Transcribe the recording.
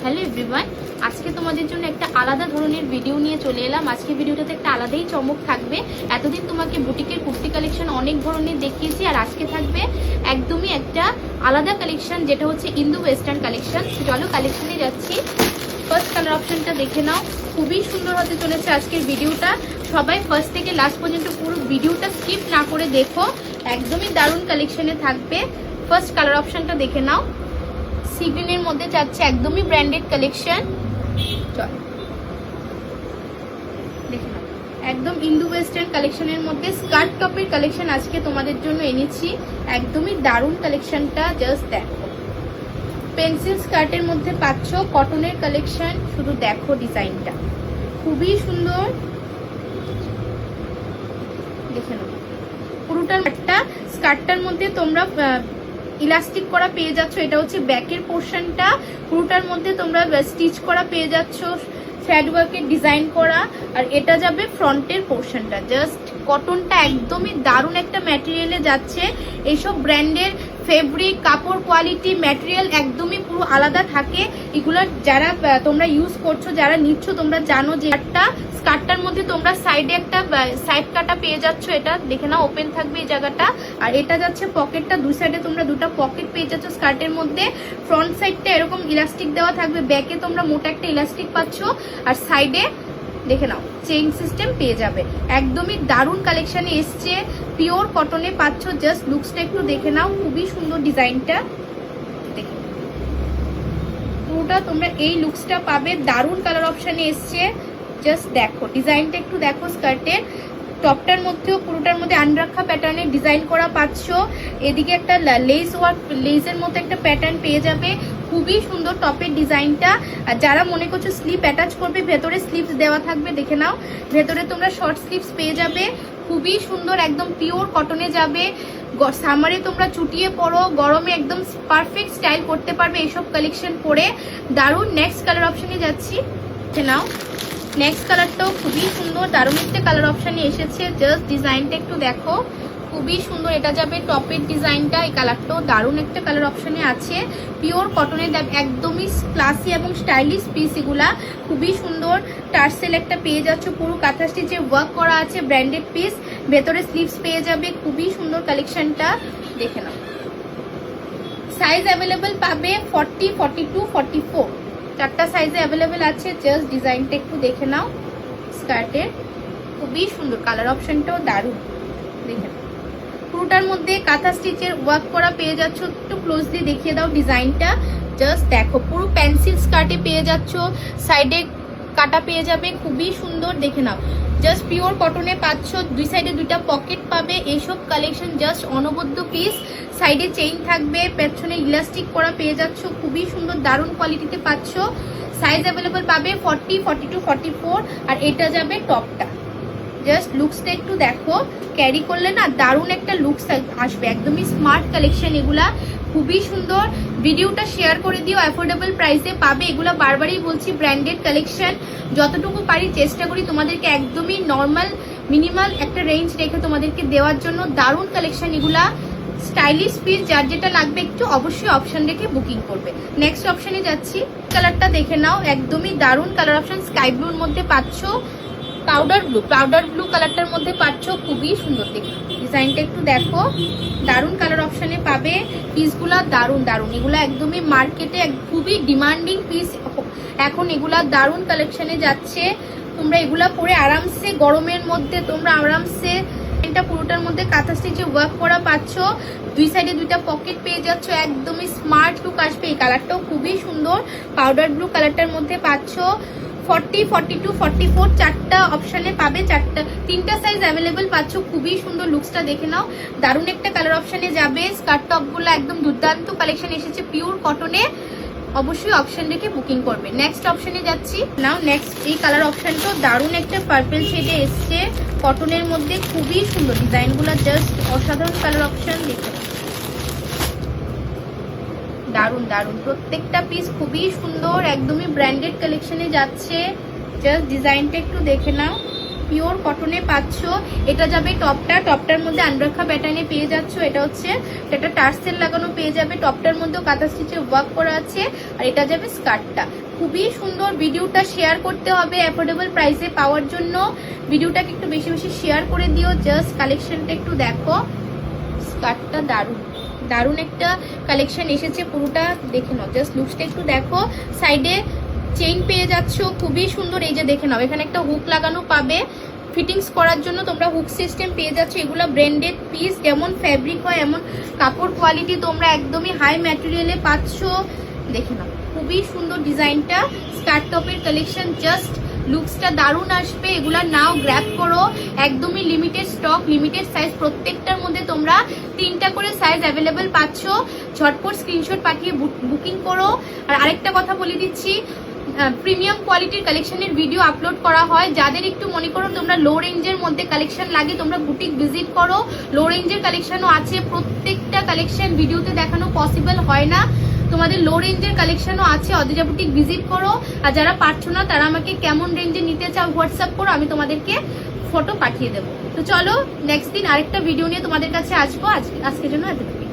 Hello everyone, আজকে তোমাদের জন্য একটা আলাদা ধরনের ভিডিও নিয়ে চলে এলাম। আজকে ভিডিওটাতে একটা আলাদাই চমক থাকবে। এতদিন তোমাকে বুটিকের কুর্তি কালেকশন অনেক ধরনের দেখিয়েছি, আর আজকে থাকবে একদমই একটা আলাদা কালেকশন, যেটা হচ্ছে ইন্দো ওয়েস্টার্ন কালেকশন। চলো কালেকশনে যাচ্ছি। ফার্স্ট কালার অপশনটা দেখে নাও, খুবই সুন্দর হতে চলেছে আজকের ভিডিওটা। সবাই ফার্স্ট থেকে লাস্ট পর্যন্ত পুরো ভিডিওটা স্কিপ না করে দেখো, একদমই দারুণ কালেকশনে থাকবে। ফার্স্ট কালার অপশনটা দেখে নাও, সি গ্রিনের মধ্যে যাচ্ছে, একদমই ব্র্যান্ডেড কালেকশন। চল দেখে নাও, একদম ইন্দো ওয়েস্টার্ন কালেকশনের মধ্যে স্কার্ট টপের কালেকশন আজকে তোমাদের জন্য এনেছি। একদমই দারুণ কালেকশনটা, জাস্ট দেখো। পেন্সিল স্কার্টের মধ্যে পাচ্ছ কটনের কালেকশন, শুধু দেখো ডিজাইনটা খুবই সুন্দর। দেখে নাও পুরোটার স্কার্টটার মধ্যে তোমরা ইলাস্টিক করা পেয়ে যাচ্ছ। এটা হচ্ছে ব্যাকের পোর্শনটা, পুরোটার মধ্যে তোমরা স্টিচ করা পেয়ে যাচ্ছ, থ্রেড ওয়ার্কের ডিজাইন করা। আর এটা যাবে ফ্রন্টের পোর্শনটা। জাস্ট কটনটা একদমই দারুণ একটা ম্যাটেরিয়ালে যাচ্ছে। এইসব ব্র্যান্ডের ফেব্রিক, কাপড় কোয়ালিটি, ম্যাটেরিয়াল একদমই পুরো আলাদা থাকে। এগুলোর যারা তোমরা ইউজ করছো, যারা নিচ্ছ, তোমরা জানো যে একটা স্কার্টটার মধ্যে তোমরা সাইডে একটা সাইড কাটা পেয়ে যাচ্ছ। এটা দেখে নাও, ওপেন থাকবে এই জায়গাটা। আর এটা যাচ্ছে পকেটটা, দুই সাইডে তোমরা দুটো পকেট পেয়ে যাচ্ছ স্কার্টের মধ্যে। ফ্রন্ট সাইডটা এরকম ইলাস্টিক দেওয়া থাকবে, ব্যাকে তোমরা মোটা একটা ইলাস্টিক পাচ্ছ, আর সাইডে দেখে নাও চেইন সিস্টেম পেয়ে যাবে। একদমই দারুণ কালেকশনে এসছে, পিওর কটনে পাচ্ছ। জাস্ট লুকসটা একটু দেখে নাও, খুবই সুন্দর ডিজাইনটা। দেখে পুরোটা তোমরা এই লুকসটা পাবে, দারুণ কালার অপশনে এসছে। জাস্ট দেখো ডিজাইনটা একটু দেখো। স্কার্টের টপটার মধ্যেও পুরোটার মধ্যে আনরাখা প্যাটার্নের ডিজাইন করা পাচ্ছ। এদিকে একটা লেস ওয়ার্ক, লেসের মতো একটা প্যাটার্ন পেয়ে যাবে। খুবই সুন্দর টপের ডিজাইনটা। আর যারা মনে করছো স্লিপ অ্যাটাচ করবে, ভেতরে স্লিপস দেওয়া থাকবে, দেখে নাও। ভেতরে তোমরা শর্ট স্লিপস পেয়ে যাবে, খুবই সুন্দর, একদম পিওর কটনে যাবে। সামারে তোমরা চুটিয়ে পরো, গরমে একদম পারফেক্ট স্টাইল করতে পারবে এইসব কালেকশন পরে। দারুণ। নেক্সট কালার অপশনে যাচ্ছি, দেখে নাও। নেক্সট কালারটাও খুবই সুন্দর, দারুণ একটা কালার অপশানে এসেছে। জাস্ট ডিজাইনটা একটু দেখো, খুবই সুন্দর। এটা যাবে টপের ডিজাইনটা। এই কালারটাও দারুণ একটা কালার অপশানে আছে। পিওর কটনের একদমই ক্লাসি এবং স্টাইলিশ পিস এগুলা, খুবই সুন্দর। টার্সেল একটা পেয়ে যাচ্ছ, পুরো কাঁথা স্টিচে ওয়ার্ক করা আছে, ব্র্যান্ডেড পিস। ভেতরে স্লিভস পেয়ে যাবে, খুবই সুন্দর কালেকশনটা। দেখে নাও, সাইজ অ্যাভেলেবেল পাবে 40, 42, 44, চারটা সাইজে অ্যাভেলেবেল আছে। জাস্ট ডিজাইনটা একটু দেখে নাও। স্কার্টের খুবই সুন্দর, কালার অপশনটাও দারুণ। দেখে নাও, পুরোটার মধ্যে কাঁথা স্টিচের ওয়ার্ক করা পেয়ে যাচ্ছ। একটু ক্লোজলি দেখিয়ে দাও ডিজাইনটা। জাস্ট দেখো, পুরো পেন্সিল স্কার্টে পেয়ে যাচ্ছ, সাইডে কাটা পেয়ে যাবে, খুবই সুন্দর। দেখে নাও, জাস্ট পিওর কটনে পাচ্ছ, দুই সাইডে দুইটা পকেট পাবে। এইসব কালেকশন জাস্ট অনবদ্য পিস। সাইডে চেইন থাকবে, পেছনে ইলাস্টিক করা পেয়ে যাচ্ছ, খুবই সুন্দর, দারুণ কোয়ালিটিতে পাচ্ছ। সাইজ অ্যাভেলেবল পাবে 40, 42, 44। আর এটা যাবে টপটা। জাস্ট লুকসটা একটু দেখো, ক্যারি করলে না দারুণ একটা লুকস আসবে। একদমই স্মার্ট কালেকশন এগুলা, খুবই সুন্দর। ভিডিওটা শেয়ার করে দিও, অ্যাফোর্ডেবল প্রাইসে পাবে এগুলা। বারবারই বলছি, ব্র্যান্ডেড কালেকশন। যতটুকু পারি চেষ্টা করি তোমাদেরকে একদমই নর্মাল মিনিমাল একটা রেঞ্জ রেখে তোমাদেরকে দেওয়ার জন্য। দারুণ কালেকশন এগুলা, স্টাইলিশ পিস। যার যেটা লাগবে একটু অবশ্যই অপশন রেখে বুকিং করবে। নেক্সট অপশনে যাচ্ছি, কালারটা দেখে নাও, একদমই দারুণ কালার অপশন। স্কাই ব্লুর মধ্যে পাচ্ছ, পাউডার ব্লু কালারটার মধ্যে পাচ্ছ, খুবই সুন্দর। দেখে ডিজাইনটা একটু দেখো, দারুণ কালার অপশনে পাবে। পিসগুলা দারুণ দারুণ, এগুলা একদমই মার্কেটে খুবই ডিমান্ডিং পিস এখন। এগুলা দারুণ কালেকশনে যাচ্ছে। তোমরা এগুলা পরে আরামসে গরমের মধ্যে তোমরা আরামসে, এটা পুরোটার মধ্যে কাঁথা স্টিচে ওয়ার্ক করা পাচ্ছ, দুই সাইডে দুইটা পকেট পেয়ে যাচ্ছ, একদমই স্মার্ট লুক আসবে। এই কালারটাও খুবই সুন্দর, পাউডার ব্লু কালারটার মধ্যে পাচ্ছ। 40, 42, 44 চারটা অপশানে পাবে, তিনটা সাইজ অ্যাভেলেবেল পাচ্ছ। খুবই সুন্দর, লুকসটা দেখে নাও, দারুণ একটা কালার অপশানে যাবে। স্কার্ট টপগুলো একদম দুর্দান্ত কালেকশন এসেছে, পিওর কটনে। অবশ্যই অপশন রেখে বুকিং করবে। নেক্সট অপশনে যাচ্ছি নাও। নেক্সট এই কালার অপশনটাও দারুণ একটা পার্পল শেডে এসছে, কটনের মধ্যে, খুবই সুন্দর। ডিজাইনগুলো জাস্ট অসাধারণ কালার অপশন। দেখে দারুণ দারুণ প্রত্যেকটা পিস, খুবই সুন্দর, একদমই ব্র্যান্ডেড কালেকশনে যাচ্ছে। জাস্ট ডিজাইনটা একটু দেখে নাও, পিওর কটনে পাচ্ছ। এটা যাবে টপটার মধ্যে আন্ডারখা প্যাটার্নে পেয়ে যাচ্ছ। এটা হচ্ছে একটা টার্সেল লাগানো পেয়ে যাবে, টপটার মধ্যেও কাঁথা স্টিচের ওয়ার্ক করা আছে। আর এটা যাবে স্কার্টটা, খুবই সুন্দর। ভিডিওটা শেয়ার করতে হবে অ্যাফোর্ডেবল প্রাইসে পাওয়ার জন্য। ভিডিওটাকে একটু বেশি বেশি শেয়ার করে দিও। জাস্ট কালেকশনটা একটু দেখো, স্কার্টটা দারুণ দারুণ একটা কালেকশন এসেছে, পুরোটা দেখে নাও। জাস্ট লুকসটা একটু দেখো, সাইডে চেইন পেয়ে যাচ্ছ, খুবই সুন্দর। এই যে দেখে নাও, এখানে একটা হুক লাগানো পাবে, ফিটিংস করার জন্য তোমরা হুক সিস্টেম পেয়ে যাচ্ছ। এগুলো ব্র্যান্ডেড পিস, যেমন ফ্যাব্রিক হয় এমন কাপড় কোয়ালিটি তোমরা একদমই হাই ম্যাটেরিয়ালে পাচ্ছ। দেখে নাও, খুবই সুন্দর ডিজাইনটা। স্কার্ট টপের কালেকশন, জাস্ট লুকসটা দারুণ আসবে। এগুলা নাও, গ্র্যাব করো, একদমই লিমিটেড স্টক, লিমিটেড সাইজ। প্রত্যেকটার মধ্যে তোমরা 3টা করে সাইজ অ্যাভেলেবেল পাচ্ছ। ঝটপট স্ক্রিনশট পাঠিয়ে বুকিং করো। আর আরেকটা কথা বলে দিচ্ছি, প্রিমিয়াম কোয়ালিটির কালেকশনের ভিডিও আপলোড করা হয়। যাদের একটু মনে করো তোমরা লো রেঞ্জের মধ্যে কালেকশন লাগে, তোমরা বুটিক ভিজিট করো, লো রেঞ্জের কালেকশনও আছে। প্রত্যেকটা কালেকশন ভিডিওতে দেখানো পসিবল হয় না, তোমাদের লো রেঞ্জের কালেকশনও আছে। অদিজা বুটিক ভিজিট করো। আর যারা পারছো না তারা আমাকে কেমন রেঞ্জে নিতে চাও হোয়াটসঅ্যাপ করো, আমি তোমাদেরকে ফটো পাঠিয়ে দেবো। তো চলো নেক্সট দিন আরেকটা ভিডিও নিয়ে তোমাদের কাছে আসবো। আজকের জন্য এতটুকু।